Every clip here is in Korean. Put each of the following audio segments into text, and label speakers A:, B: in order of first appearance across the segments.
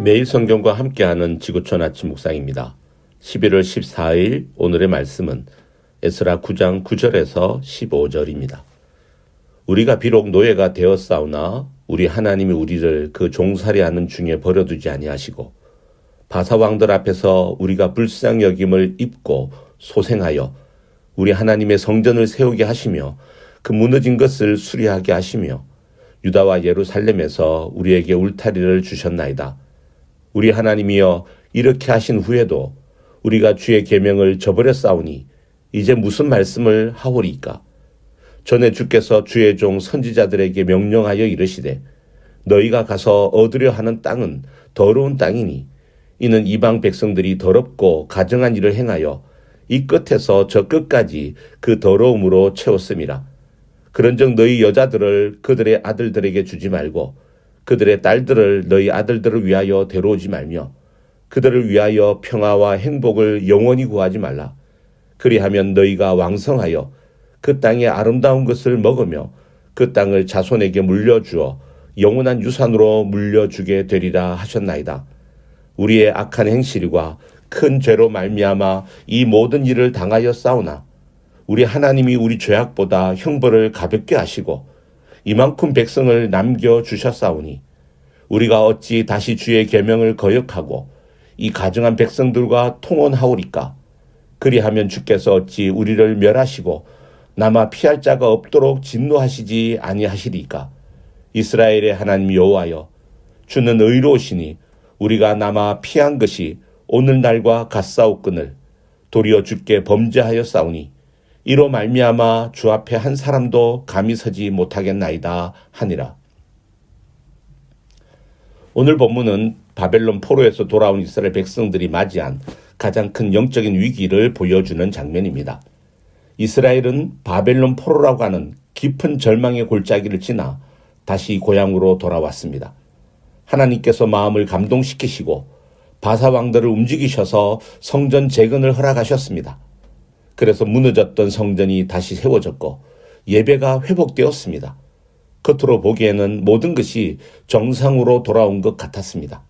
A: 매일 성경과 함께하는 지구촌 아침 묵상입니다. 11월 14일 오늘의 말씀은 에스라 9장 9절에서 15절입니다. 우리가 비록 노예가 되었사오나 우리 하나님이 우리를 그 종살이하는 중에 버려두지 아니하시고 바사왕들 앞에서 우리가 불쌍히 여김을 입고 소생하여 우리 하나님의 성전을 세우게 하시며 그 무너진 것을 수리하게 하시며 유다와 예루살렘에서 우리에게 울타리를 주셨나이다. 우리 하나님이여 이렇게 하신 후에도 우리가 주의 계명을 저버렸사오니 이제 무슨 말씀을 하오리이까? 전에 주께서 주의 종 선지자들에게 명령하여 이르시되 너희가 가서 얻으려 하는 땅은 더러운 땅이니 이는 이방 백성들이 더럽고 가증한 일을 행하여 이 끝에서 저 끝까지 그 더러움으로 채웠음이라. 그런즉 너희 여자들을 그들의 아들들에게 주지 말고 그들의 딸들을 너희 아들들을 위하여 데려오지 말며 그들을 위하여 평화와 행복을 영원히 구하지 말라. 그리하면 너희가 왕성하여 그 땅의 아름다운 것을 먹으며 그 땅을 자손에게 물려주어 영원한 유산으로 물려주게 되리라 하셨나이다. 우리의 악한 행실과 큰 죄로 말미암아 이 모든 일을 당하여 싸우나 우리 하나님이 우리 죄악보다 형벌을 가볍게 하시고 이만큼 백성을 남겨주셨사오니 우리가 어찌 다시 주의 계명을 거역하고 이 가증한 백성들과 통혼하오리까? 그리하면 주께서 어찌 우리를 멸하시고 남아 피할 자가 없도록 진노하시지 아니하시리까? 이스라엘의 하나님 여호와여, 주는 의로우시니 우리가 남아 피한 것이 오늘날과 같사옵거늘 도리어 주께 범죄하였사오니 이로 말미암아 주 앞에 한 사람도 감히 서지 못하겠나이다 하니라. 오늘 본문은 바벨론 포로에서 돌아온 이스라엘 백성들이 맞이한 가장 큰 영적인 위기를 보여주는 장면입니다. 이스라엘은 바벨론 포로라고 하는 깊은 절망의 골짜기를 지나 다시 고향으로 돌아왔습니다. 하나님께서 마음을 감동시키시고 바사왕들을 움직이셔서 성전 재건을 허락하셨습니다. 그래서 무너졌던 성전이 다시 세워졌고 예배가 회복되었습니다. 겉으로 보기에는 모든 것이 정상으로 돌아온 것 같았습니다.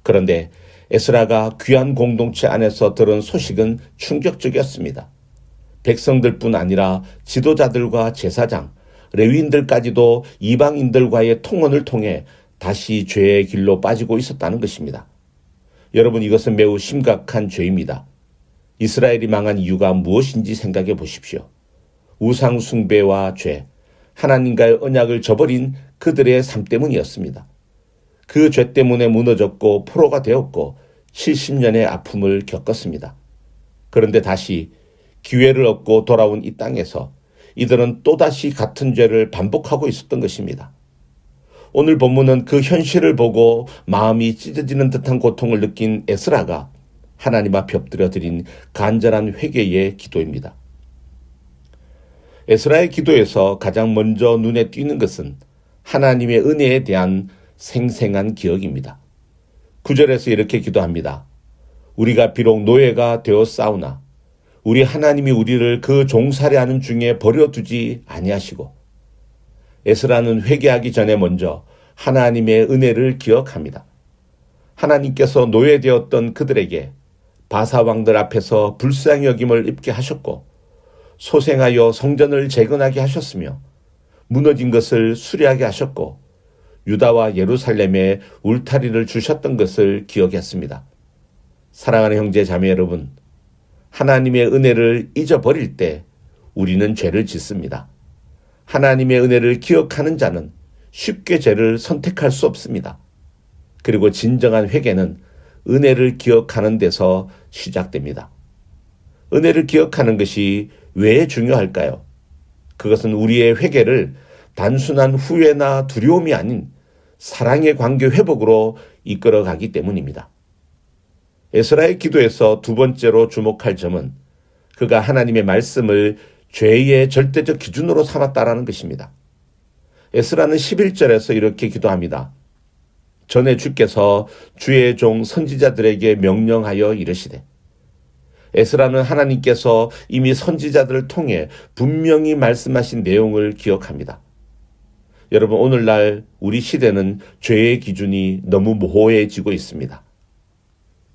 A: 그런데 에스라가 귀한 공동체 안에서 들은 소식은 충격적이었습니다. 백성들뿐 아니라 지도자들과 제사장, 레위인들까지도 이방인들과의 통혼을 통해 다시 죄의 길로 빠지고 있었다는 것입니다. 여러분, 이것은 매우 심각한 죄입니다. 이스라엘이 망한 이유가 무엇인지 생각해 보십시오. 우상 숭배와 죄, 하나님과의 언약을 저버린 그들의 삶 때문이었습니다. 그 죄 때문에 무너졌고 포로가 되었고 70년의 아픔을 겪었습니다. 그런데 다시 기회를 얻고 돌아온 이 땅에서 이들은 또다시 같은 죄를 반복하고 있었던 것입니다. 오늘 본문은 그 현실을 보고 마음이 찢어지는 듯한 고통을 느낀 에스라가 하나님 앞에 엎드려 드린 간절한 회개의 기도입니다. 에스라의 기도에서 가장 먼저 눈에 띄는 것은 하나님의 은혜에 대한 생생한 기억입니다. 9절에서 이렇게 기도합니다. 우리가 비록 노예가 되었사오나 우리 하나님이 우리를 그 종살이하는 중에 버려두지 아니하시고. 에스라는 회개하기 전에 먼저 하나님의 은혜를 기억합니다. 하나님께서 노예되었던 그들에게 바사왕들 앞에서 불쌍히 여김을 입게 하셨고 소생하여 성전을 재건하게 하셨으며 무너진 것을 수리하게 하셨고 유다와 예루살렘에 울타리를 주셨던 것을 기억했습니다. 사랑하는 형제 자매 여러분, 하나님의 은혜를 잊어버릴 때 우리는 죄를 짓습니다. 하나님의 은혜를 기억하는 자는 쉽게 죄를 선택할 수 없습니다. 그리고 진정한 회개는 은혜를 기억하는 데서 시작됩니다. 은혜를 기억하는 것이 왜 중요할까요? 그것은 우리의 회개를 단순한 후회나 두려움이 아닌 사랑의 관계 회복으로 이끌어가기 때문입니다. 에스라의 기도에서 두 번째로 주목할 점은 그가 하나님의 말씀을 죄의 절대적 기준으로 삼았다라는 것입니다. 에스라는 11절에서 이렇게 기도합니다. 전에 주께서 주의 종 선지자들에게 명령하여 이르시되. 에스라는 하나님께서 이미 선지자들을 통해 분명히 말씀하신 내용을 기억합니다. 여러분, 오늘날 우리 시대는 죄의 기준이 너무 모호해지고 있습니다.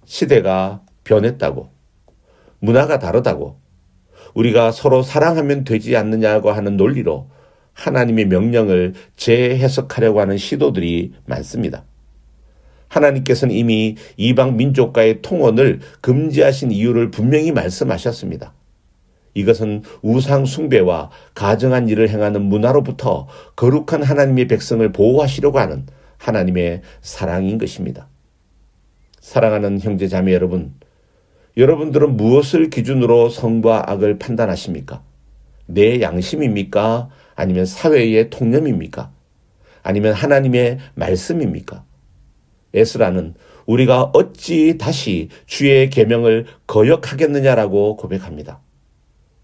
A: 시대가 변했다고, 문화가 다르다고, 우리가 서로 사랑하면 되지 않느냐고 하는 논리로 하나님의 명령을 재해석하려고 하는 시도들이 많습니다. 하나님께서는 이미 이방 민족과의 통혼을 금지하신 이유를 분명히 말씀하셨습니다. 이것은 우상 숭배와 가증한 일을 행하는 문화로부터 거룩한 하나님의 백성을 보호하시려고 하는 하나님의 사랑인 것입니다. 사랑하는 형제 자매 여러분, 여러분들은 무엇을 기준으로 선과 악을 판단하십니까? 내 양심입니까? 아니면 사회의 통념입니까? 아니면 하나님의 말씀입니까? 에스라는 우리가 어찌 다시 주의 계명을 거역하겠느냐라고 고백합니다.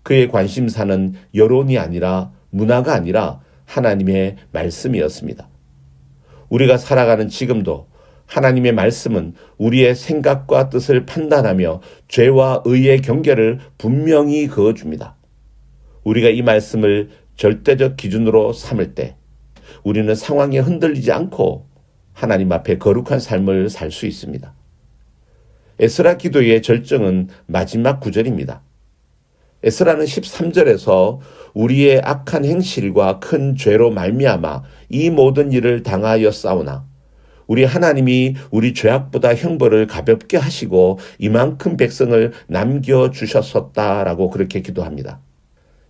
A: 그의 관심사는 여론이 아니라, 문화가 아니라 하나님의 말씀이었습니다. 우리가 살아가는 지금도 하나님의 말씀은 우리의 생각과 뜻을 판단하며 죄와 의의 경계를 분명히 그어줍니다. 우리가 이 말씀을 절대적 기준으로 삼을 때 우리는 상황에 흔들리지 않고 하나님 앞에 거룩한 삶을 살 수 있습니다. 에스라 기도의 절정은 마지막 구절입니다. 에스라는 13절에서 우리의 악한 행실과 큰 죄로 말미암아 이 모든 일을 당하였사오나 우리 하나님이 우리 죄악보다 형벌을 가볍게 하시고 이만큼 백성을 남겨주셨었다라고 그렇게 기도합니다.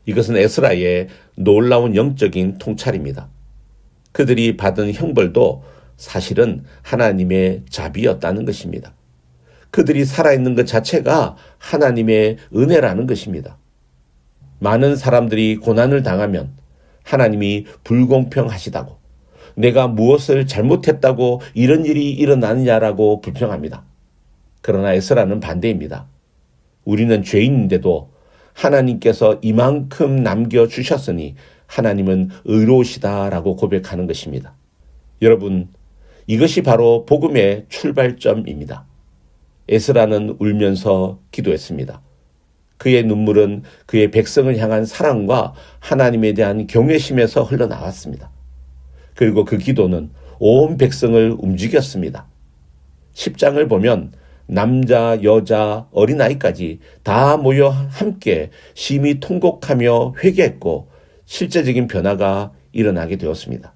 A: 이것은 에스라의 놀라운 영적인 통찰입니다. 그들이 받은 형벌도 사실은 하나님의 자비였다는 것입니다. 그들이 살아있는 것 자체가 하나님의 은혜라는 것입니다. 많은 사람들이 고난을 당하면 하나님이 불공평하시다고, 내가 무엇을 잘못했다고 이런 일이 일어나느냐라고 불평합니다. 그러나 에스라는 반대입니다. 우리는 죄인인데도 하나님께서 이만큼 남겨주셨으니 하나님은 의로우시다라고 고백하는 것입니다. 여러분, 이것이 바로 복음의 출발점입니다. 에스라는 울면서 기도했습니다. 그의 눈물은 그의 백성을 향한 사랑과 하나님에 대한 경외심에서 흘러나왔습니다. 그리고 그 기도는 온 백성을 움직였습니다. 10장을 보면 남자, 여자, 어린아이까지 다 모여 함께 심히 통곡하며 회개했고 실제적인 변화가 일어나게 되었습니다.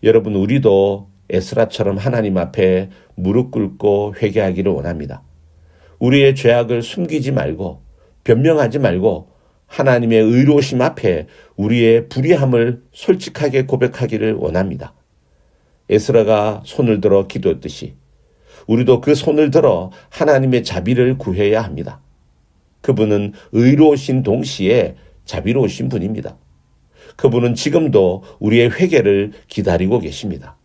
A: 여러분, 우리도 에스라처럼 하나님 앞에 무릎 꿇고 회개하기를 원합니다. 우리의 죄악을 숨기지 말고 변명하지 말고 하나님의 의로우심 앞에 우리의 불의함을 솔직하게 고백하기를 원합니다. 에스라가 손을 들어 기도했듯이 우리도 그 손을 들어 하나님의 자비를 구해야 합니다. 그분은 의로우신 동시에 자비로우신 분입니다. 그분은 지금도 우리의 회개를 기다리고 계십니다.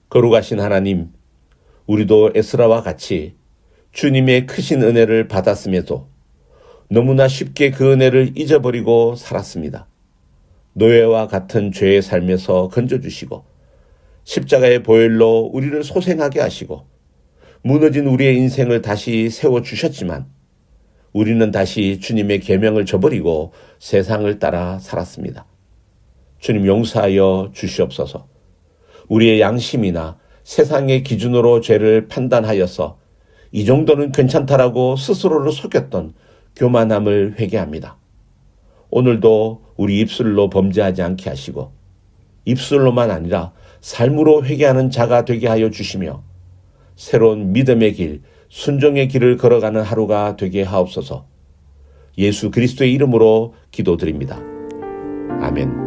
A: 거룩하신 하나님, 우리도 에스라와 같이 주님의 크신 은혜를 받았음에도 너무나 쉽게 그 은혜를 잊어버리고 살았습니다. 노예와 같은 죄의 삶에서 건져주시고 십자가의 보혈로 우리를 소생하게 하시고 무너진 우리의 인생을 다시 세워주셨지만 우리는 다시 주님의 계명을 저버리고 세상을 따라 살았습니다. 주님, 용서하여 주시옵소서. 우리의 양심이나 세상의 기준으로 죄를 판단하여서 이 정도는 괜찮다라고 스스로를 속였던 교만함을 회개합니다. 오늘도 우리 입술로 범죄하지 않게 하시고 입술로만 아니라 삶으로 회개하는 자가 되게 하여 주시며 새로운 믿음의 길, 순종의 길을 걸어가는 하루가 되게 하옵소서. 예수 그리스도의 이름으로 기도드립니다. 아멘.